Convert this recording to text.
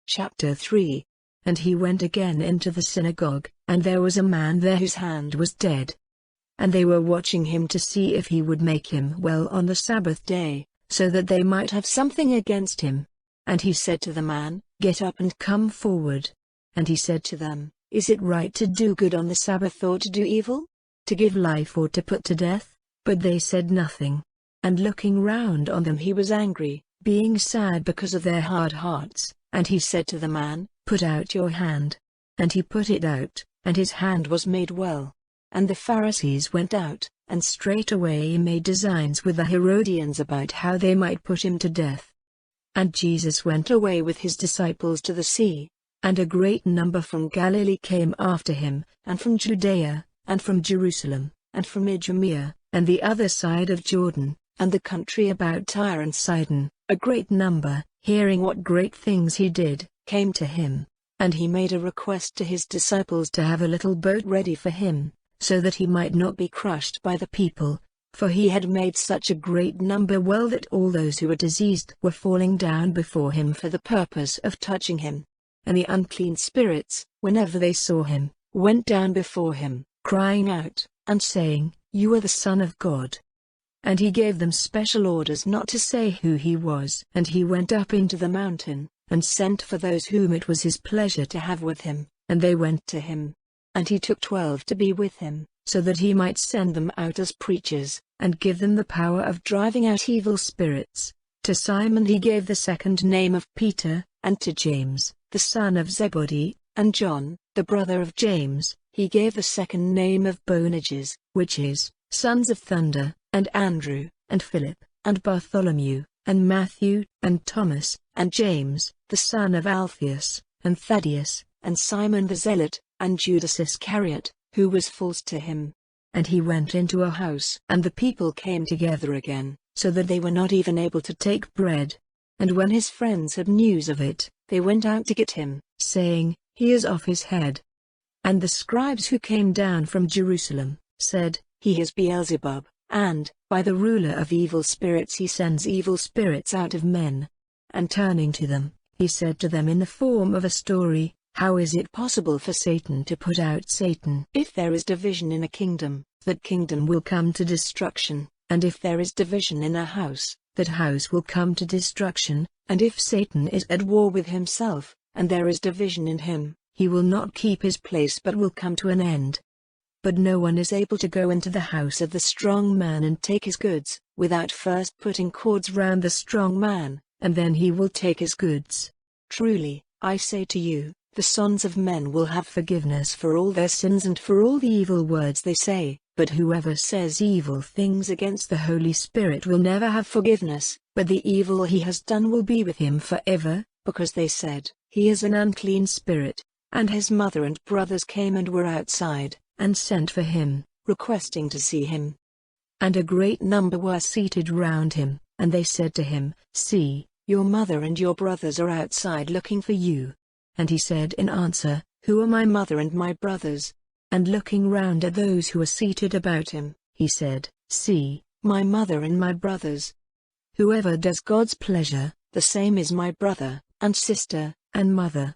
Chapter 3. And he went again into the synagogue, and there was a man there whose hand was dead. And they were watching him to see if he would make him well on the Sabbath day, so that they might have something against him. And he said to the man, "Get up and come forward." And he said to them, "Is it right to do good on the Sabbath or to do evil? To give life or to put to death?" But they said nothing. And looking round on them he was angry, being sad because of their hard hearts, and he said to the man, "Put out your hand." And he put it out, and his hand was made well. And the Pharisees went out, and straightway made designs with the Herodians about how they might put him to death. And Jesus went away with his disciples to the sea, and a great number from Galilee came after him, and from Judaea, and from Jerusalem, and from Idumaea, and the other side of Jordan, and the country about Tyre and Sidon, a great number, hearing what great things he did, came to him. And he made a request to his disciples to have a little boat ready for him, so that he might not be crushed by the people, for he had made such a great number well that all those who were diseased were falling down before him for the purpose of touching him. And the unclean spirits, whenever they saw him, went down before him, crying out, and saying, "You are the Son of God." And he gave them special orders not to say who he was. And he went up into the mountain, and sent for those whom it was his pleasure to have with him, and they went to him. And he took 12 to be with him, so that he might send them out as preachers, and give them the power of driving out evil spirits. To Simon he gave the second name of Peter, and to James, the son of Zebedee, and John, the brother of James, he gave the second name of Boanerges, which is, sons of thunder, and Andrew, and Philip, and Bartholomew, and Matthew, and Thomas, and James, the son of Alphaeus, and Thaddaeus, and Simon the Zealot, and Judas Iscariot, who was false to him. And he went into a house, and the people came together again, so that they were not even able to take bread. And when his friends had news of it, they went out to get him, saying, "He is off his head." And the scribes who came down from Jerusalem, said, "He is Beelzebub, and, by the ruler of evil spirits he sends evil spirits out of men." And turning to them, he said to them in the form of a story, "How is it possible for Satan to put out Satan? If there is division in a kingdom, that kingdom will come to destruction, and if there is division in a house, that house will come to destruction, and if Satan is at war with himself, and there is division in him, he will not keep his place but will come to an end. But no one is able to go into the house of the strong man and take his goods, without first putting cords round the strong man, and then he will take his goods. Truly, I say to you, the sons of men will have forgiveness for all their sins and for all the evil words they say, but whoever says evil things against the Holy Spirit will never have forgiveness, but the evil he has done will be with him forever, because they said, 'He is an unclean spirit.' And his mother and brothers came and were outside, and sent for him, requesting to see him. And a great number were seated round him, and they said to him, 'See, your mother and your brothers are outside looking for you.' And he said in answer, 'Who are my mother and my brothers?' And looking round at those who were seated about him, he said, 'See, my mother and my brothers. Whoever does God's pleasure, the same is my brother, and sister, and mother.'